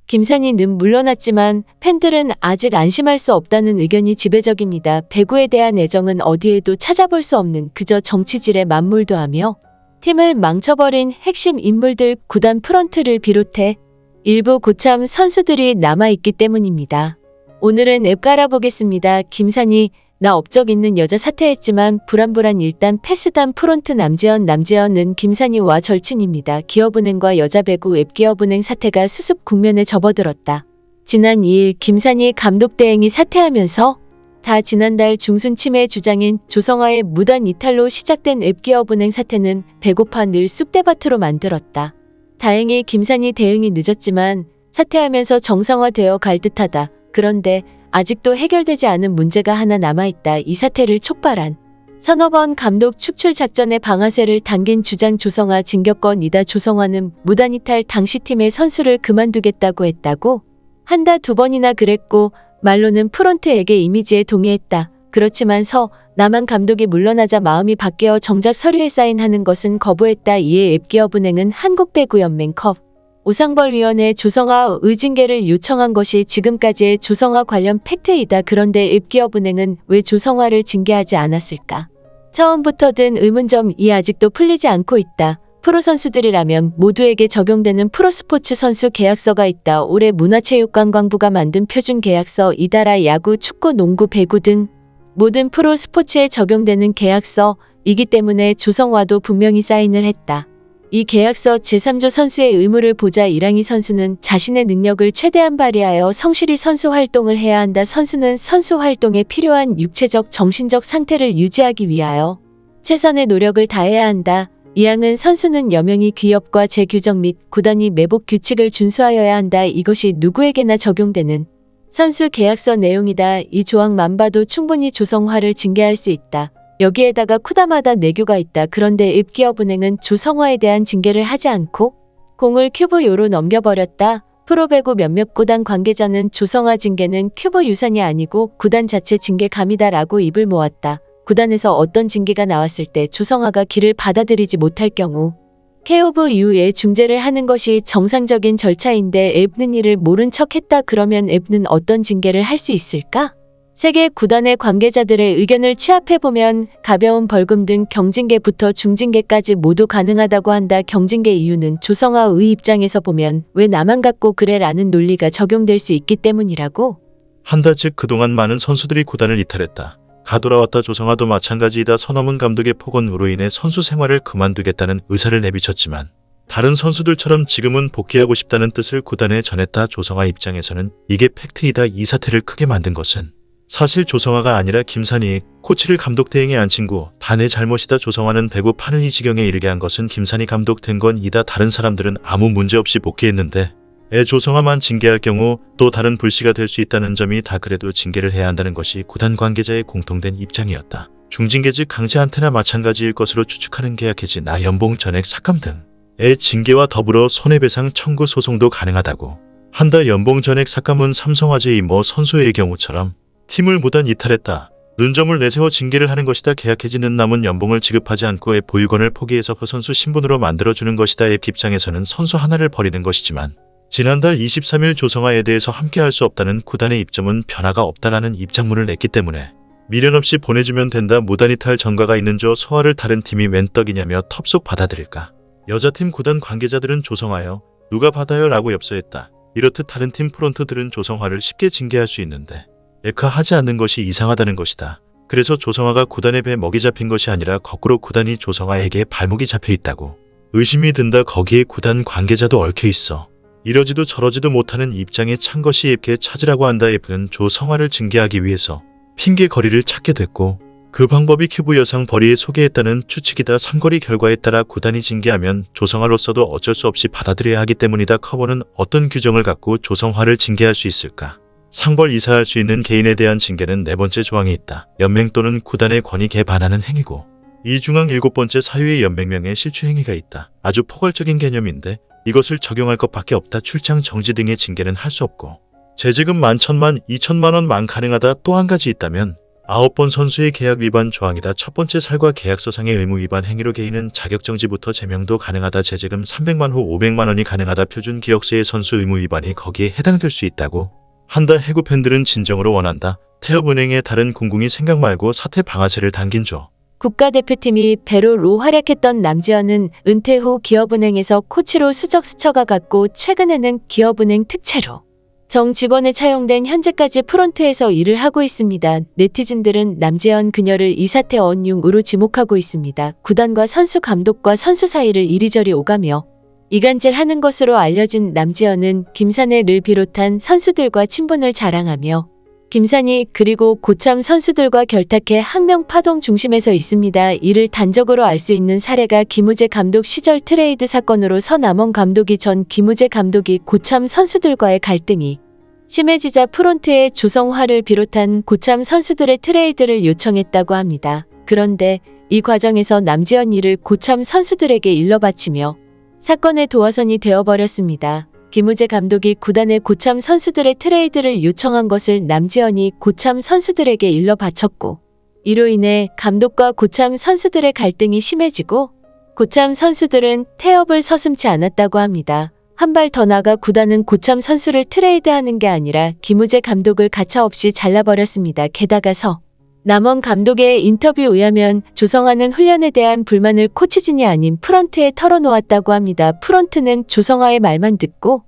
김산희는 물러났지만 팬들은 아직 안심할 수 없다는 의견이 지배적입니다. 배구에 대한 애정은 어디에도 찾아볼 수 없는 그저 정치질에 맞물도하며 팀을 망쳐버린 핵심 인물들 구단 프런트를 비롯해 일부 고참 선수들이 남아있기 때문입니다. 오늘은 앱 깔아보겠습니다. 김산희 나 업적 있는 여자 사퇴했지만 불안불안 일단 패스단 프론트 남재현은 김산희와 절친입니다. 기업은행과 여자배구 앱 기업은행 사태가 수습 국면에 접어들었다. 지난 2일 김산희 감독 대행이 사퇴하면서 다 지난달 중순 치매 주장인 조성아의 무단 이탈로 시작된 앱 기업은행 사태는 배고파 늘 쑥대밭으로 만들었다. 다행히 김산희 대응이 늦었지만 사퇴하면서 정상화되어 갈 듯하다. 그런데 아직도 해결되지 않은 문제가 하나 남아있다. 이 사태를 촉발한 서너 번 감독 축출 작전의 방아쇠를 당긴 주장 조성아 징계권이다. 조성아는 무단이탈 당시 팀의 선수를 그만두겠다고 했다고 한다. 2번이나 그랬고 말로는 프런트에게 이미지에 동의했다. 그렇지만 남한 감독이 물러나자 마음이 바뀌어 정작 서류에 사인하는 것은 거부했다. 이에 앱기업은행은 한국배구연맹 컵 오상벌위원회 조성아 의징계를 요청한 것이 지금까지의 조성아 관련 팩트이다. 그런데 앱기업은행은 왜 조성아를 징계하지 않았을까? 처음부터 든 의문점이 아직도 풀리지 않고 있다. 프로 선수들이라면 모두에게 적용되는 프로스포츠 선수 계약서가 있다. 올해 문화체육관광부가 만든 표준 계약서 이달아 야구, 축구, 농구, 배구 등 모든 프로 스포츠에 적용되는 계약서이기 때문에 조성아도 분명히 사인을 했다. 이 계약서 제3조 선수의 의무를 보자 이랑희 선수는 자신의 능력을 최대한 발휘하여 성실히 선수 활동을 해야 한다. 선수는 선수 활동에 필요한 육체적, 정신적 상태를 유지하기 위하여 최선의 노력을 다해야 한다. 이항은 선수는 여명이 기업과 재규정 및 구단이 매복 규칙을 준수하여야 한다. 이것이 누구에게나 적용되는 선수 계약서 내용이다. 이 조항만 봐도 충분히 조성화를 징계할 수 있다. 여기에다가 쿠다마다 내규가 있다. 그런데 앱기업은행은 조성화에 대한 징계를 하지 않고 공을 큐브요로 넘겨버렸다. 프로배구 몇몇 구단 관계자는 조성화 징계는 큐브 유산이 아니고 구단 자체 징계감이다라고 입을 모았다. 구단에서 어떤 징계가 나왔을 때 조성화가 기를 받아들이지 못할 경우 케오브 이후에 중재를 하는 것이 정상적인 절차인데 앱는 이를 모른 척했다. 그러면 앱는 어떤 징계를 할 수 있을까? 세계 구단의 관계자들의 의견을 취합해보면 가벼운 벌금 등 경징계부터 중징계까지 모두 가능하다고 한다. 경징계 이유는 조성아의 입장에서 보면 왜 나만 갖고 그래 라는 논리가 적용될 수 있기 때문이라고 한다. 즉 그동안 많은 선수들이 구단을 이탈했다. 가돌아왔다. 조성아도 마찬가지이다. 서넘은 감독의 폭언으로 인해 선수 생활을 그만두겠다는 의사를 내비쳤지만 다른 선수들처럼 지금은 복귀하고 싶다는 뜻을 구단에 전했다. 조성아 입장에서는 이게 팩트이다. 이 사태를 크게 만든 것은 사실 조성아가 아니라 김산희 코치를 감독 대행에 앉힌 거 다 내 잘못이다. 조성아는 배구 판을 이 지경에 이르게 한 것은 김산희 감독 된 건 이다. 다른 사람들은 아무 문제 없이 복귀했는데 조성아만 징계할 경우 또 다른 불씨가 될 수 있다는 점이 다 그래도 징계를 해야 한다는 것이 구단 관계자의 공통된 입장이었다. 중징계 즉 강제한테나 마찬가지일 것으로 추측하는 계약 해지 나 연봉 전액 삭감 등의 징계와 더불어 손해배상 청구 소송도 가능하다고 한다. 연봉 전액 삭감은 삼성화재의 모 선수의 경우처럼 팀을 무단 이탈했다. 눈점을 내세워 징계를 하는 것이다. 계약 해지는 남은 연봉을 지급하지 않고 앱 보유권을 포기해서 그 선수 신분으로 만들어주는 것이다. 앱 입장에서는 선수 하나를 버리는 것이지만 지난달 23일 조성아에 대해서 함께할 수 없다는 구단의 입장은 변화가 없다라는 입장문을 냈기 때문에 미련 없이 보내주면 된다. 무단 이탈 전과가 있는 소화를 다른 팀이 웬 떡이냐며 텁속 받아들일까. 여자팀 구단 관계자들은 조성아요 누가 받아요 라고 엽서했다. 이렇듯 다른 팀 프론트들은 조성아를 쉽게 징계할 수 있는데 하지 않는 것이 이상하다는 것이다. 그래서 조성아가 구단의 배 먹이 잡힌 것이 아니라 거꾸로 구단이 조성아에게 발목이 잡혀 있다고 의심이 든다. 거기에 구단 관계자도 얽혀 있어. 이러지도 저러지도 못하는 입장에 찬 것이 앱게 찾으라고 한다. 앱은 조성아를 징계하기 위해서 핑계거리를 찾게 됐고 그 방법이 큐브 여상 벌이에 소개했다는 추측이다. 삼거리 결과에 따라 구단이 징계하면 조성아로서도 어쩔 수 없이 받아들여야 하기 때문이다. 커버는 어떤 규정을 갖고 조성아를 징계할 수 있을까? 상벌 이사할 수 있는 개인에 대한 징계는 4번째 조항에 있다. 연맹 또는 구단의 권위 개반하는 행위고 이 중앙 7번째 사유의 연맹명의 실추 행위가 있다. 아주 포괄적인 개념인데 이것을 적용할 것밖에 없다. 출장 정지 등의 징계는 할 수 없고 제재금 11,000만, 2,000만 원만 가능하다. 또 한 가지 있다면 9번 선수의 계약 위반 조항이다. 첫 번째 살과 계약서상의 의무 위반 행위로 개인은 자격정지부터 제명도 가능하다. 제재금 300만 후 500만 원이 가능하다. 표준 기억세의 선수 의무 위반이 거기에 해당될 수 있다고 한다. 해구 팬들은 진정으로 원한다. 태엽은행의 다른 공공이 생각 말고 사태 방아쇠를 당긴 줘. 국가대표팀이 배로로 활약했던 남지현은 은퇴 후 기업은행에서 코치로 수적 스쳐가 갔고 최근에는 기업은행 특채로 정 직원에 차용된 현재까지 프론트에서 일을 하고 있습니다. 네티즌들은 남지현 그녀를 이 사태 언융으로 지목하고 있습니다. 구단과 선수 감독과 선수 사이를 이리저리 오가며 이간질하는 것으로 알려진 남지현은 김산해를 비롯한 선수들과 친분을 자랑하며 김산희 그리고 고참 선수들과 결탁해 항명 파동 중심에서 있습니다. 이를 단적으로 알 수 있는 사례가 김우재 감독 시절 트레이드 사건으로 서남원 감독이 전 김우재 감독이 고참 선수들과의 갈등이 심해지자 프론트의 조성화를 비롯한 고참 선수들의 트레이드를 요청했다고 합니다. 그런데 이 과정에서 남지현 이를 고참 선수들에게 일러바치며 사건의 도화선이 되어버렸습니다. 김우재 감독이 구단의 고참 선수들의 트레이드를 요청한 것을 남지현이 고참 선수들에게 일러 바쳤고 이로 인해 감독과 고참 선수들의 갈등이 심해지고 고참 선수들은 태업을 서슴지 않았다고 합니다. 한 발 더 나가 구단은 고참 선수를 트레이드하는 게 아니라 김우재 감독을 가차없이 잘라버렸습니다. 게다가 남원 감독의 인터뷰에 의하면 조성아는 훈련에 대한 불만을 코치진이 아닌 프런트에 털어놓았다고 합니다. 프런트는 조성아의 말만 듣고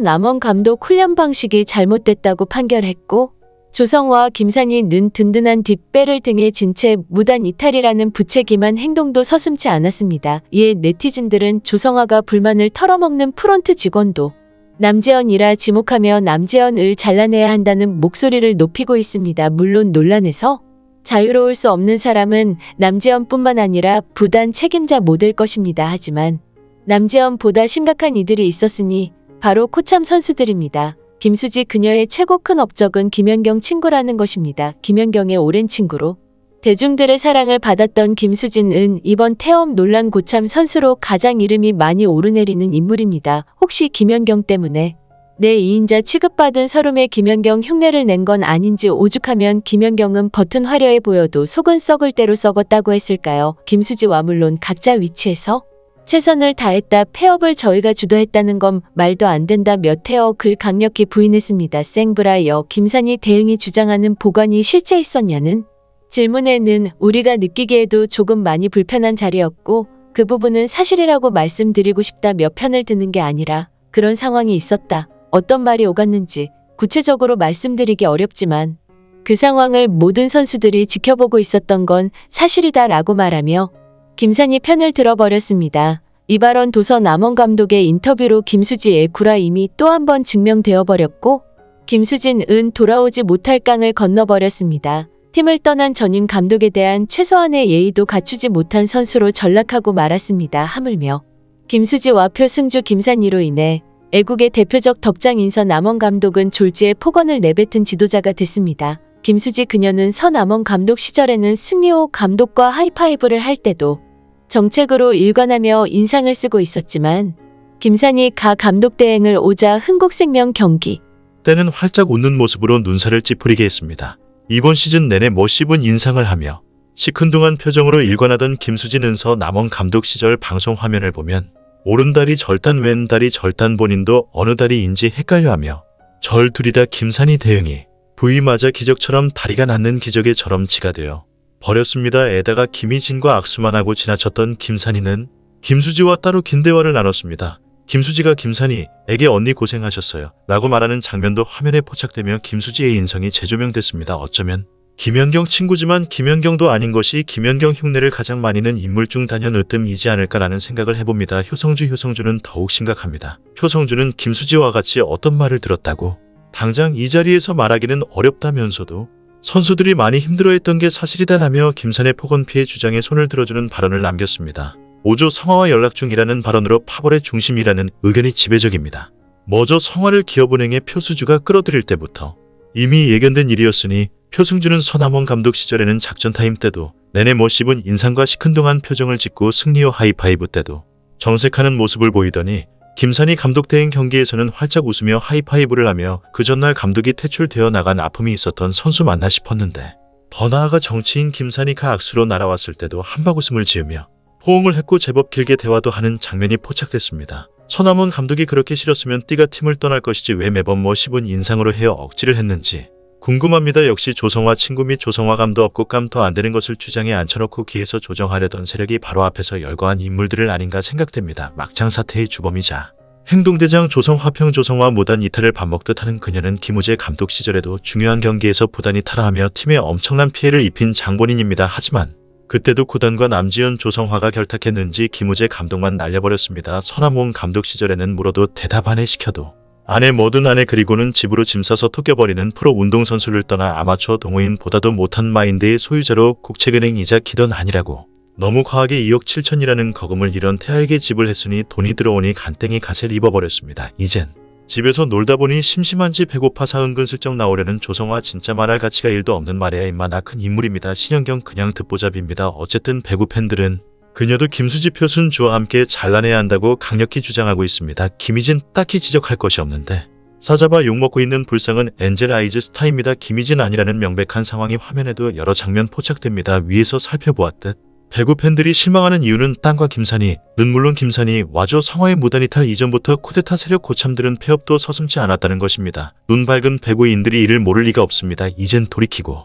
남원 감독 훈련 방식이 잘못됐다고 판결했고 조성화와 김산희는 든든한 뒷배를 등에 진 채 무단 이탈이라는 부채기만 행동도 서슴지 않았습니다. 이에 네티즌들은 조성화가 불만을 털어먹는 프런트 직원도 남지현이라 지목하며 남지현을 잘라내야 한다는 목소리를 높이고 있습니다. 물론 논란에서 자유로울 수 없는 사람은 남지현뿐만 아니라 부단 책임자 못될 것입니다. 하지만 남지현보다 심각한 이들이 있었으니 바로 코참 선수들입니다. 김수지 그녀의 최고 큰 업적은 김연경 친구라는 것입니다. 김연경의 오랜 친구로 대중들의 사랑을 받았던 김수진은 이번 태업 논란 고참 선수로 가장 이름이 많이 오르내리는 인물입니다. 혹시 김연경 때문에 내 2인자 취급받은 서름의 김연경 흉내를 낸 건 아닌지 오죽하면 김연경은 버튼 화려해 보여도 속은 썩을 대로 썩었다고 했을까요? 김수지와 물론 각자 위치에서 최선을 다했다. 폐업을 저희가 주도했다는 건 말도 안 된다. 몇 회어 글 강력히 부인했습니다. 생브라이어 김산희 대응이 주장하는 보관이 실제 있었냐는 질문에는 우리가 느끼기에도 조금 많이 불편한 자리였고 그 부분은 사실이라고 말씀드리고 싶다. 몇 편을 드는 게 아니라 그런 상황이 있었다. 어떤 말이 오갔는지 구체적으로 말씀드리기 어렵지만 그 상황을 모든 선수들이 지켜보고 있었던 건 사실이다 라고 말하며 김산희 편을 들어버렸습니다. 이 발언 도서 남원 감독의 인터뷰로 김수지의 구라임이 또 한 번 증명되어 버렸고 김수진은 돌아오지 못할 강을 건너버렸습니다. 팀을 떠난 전임 감독에 대한 최소한의 예의도 갖추지 못한 선수로 전락하고 말았습니다. 하물며 김수지와 표승주 김산희로 인해 애국의 대표적 덕장 인서 남원 감독은 졸지에 폭언을 내뱉은 지도자가 됐습니다. 김수지 그녀는 서남원 감독 시절에는 승리호 감독과 하이파이브를 할 때도 정책으로 일관하며 인상을 쓰고 있었지만 김산희 가 감독 대행을 오자 흥국생명 경기 때는 활짝 웃는 모습으로 눈살을 찌푸리게 했습니다. 이번 시즌 내내 멋있은 인상을 하며 시큰둥한 표정으로 일관하던 김수진은 서남원 감독 시절 방송 화면을 보면 오른다리 절단 왼다리 절단 본인도 어느 다리인지 헷갈려하며 절둘이다. 김산희 대응이 부위마저 기적처럼 다리가 낫는 기적의 절엄치가 되어 버렸습니다. 에다가 김희진과 악수만 하고 지나쳤던 김산희는 김수지와 따로 긴 대화를 나눴습니다. 김수지가 김산희에게 언니 고생하셨어요 라고 말하는 장면도 화면에 포착되며 김수지의 인성이 재조명됐습니다. 어쩌면 김연경 친구지만 김연경도 아닌 것이 김연경 흉내를 가장 많이 낸 인물 중 단연 으뜸이지 않을까라는 생각을 해봅니다. 효성주는 더욱 심각합니다. 효성주는 김수지와 같이 어떤 말을 들었다고 당장 이 자리에서 말하기는 어렵다면서도 선수들이 많이 힘들어했던 게 사실이다라며 김산의 폭언 피해 주장에 손을 들어주는 발언을 남겼습니다. 5조 성화와 연락 중이라는 발언으로 파벌의 중심이라는 의견이 지배적입니다. 먼저 성화를 기업은행의 표수주가 끌어들일 때부터 이미 예견된 일이었으니 표승주는 서남원 감독 시절에는 작전 타임 때도 내내 멋있은 인상과 시큰둥한 표정을 짓고 승리호 하이파이브 때도 정색하는 모습을 보이더니 김산희 감독 대행 경기에서는 활짝 웃으며 하이파이브를 하며 그 전날 감독이 퇴출되어 나간 아픔이 있었던 선수 맞나 싶었는데 더 나아가 정치인 김산이가 악수로 날아왔을 때도 한바구음을 지으며 호응을 했고 제법 길게 대화도 하는 장면이 포착됐습니다. 서남원 감독이 그렇게 싫었으면 띠가 팀을 떠날 것이지 왜 매번 씹은 인상으로 헤어 억지를 했는지 궁금합니다. 역시 조성화 친구 및 조성화 감도 없고 깜도 안 되는 것을 주장에 앉혀놓고 기에서 조정하려던 세력이 바로 앞에서 열거한 인물들을 아닌가 생각됩니다. 막장 사태의 주범이자 행동대장 조성화평 조성화 무단 이탈을 밥 먹듯 하는 그녀는 김우재 감독 시절에도 중요한 경기에서 부단히 타라하며 팀에 엄청난 피해를 입힌 장본인입니다. 하지만 그때도 구단과 남지현 조성화가 결탁했는지 김우재 감독만 날려버렸습니다. 서남원 감독 시절에는 물어도 대답 안 해 시켜도 아내 뭐든 아내 그리고는 집으로 짐 싸서 토껴버리는 프로 운동선수를 떠나 아마추어 동호인보다도 못한 마인드의 소유자로 국책은행이자 기던 아니라고 너무 과하게 2억 7천이라는 거금을 이런 태아에게 집을 했으니 돈이 들어오니 간땡이 갓을 입어버렸습니다. 이젠 집에서 놀다 보니 심심한지 배고파서 은근슬쩍 나오려는 조성화 진짜 말할 가치가 1도 없는 말이야 임마 나 큰 인물입니다. 신현경 그냥 듣보잡입니다. 어쨌든 배구 팬들은 그녀도 김수지 표순주와 함께 잘라내야 한다고 강력히 주장하고 있습니다. 김희진 딱히 지적할 것이 없는데 사자바 욕먹고 있는 불쌍은 엔젤 아이즈 스타입니다. 김희진 아니라는 명백한 상황이 화면에도 여러 장면 포착됩니다. 위에서 살펴보았듯 배구 팬들이 실망하는 이유는 땅과 김산이, 물론 김산이 와줘 성화의 무단이탈 이전부터 쿠데타 세력 고참들은 폐업도 서슴지 않았다는 것입니다. 눈 밝은 배구인들이 이를 모를 리가 없습니다. 이젠 돌이키고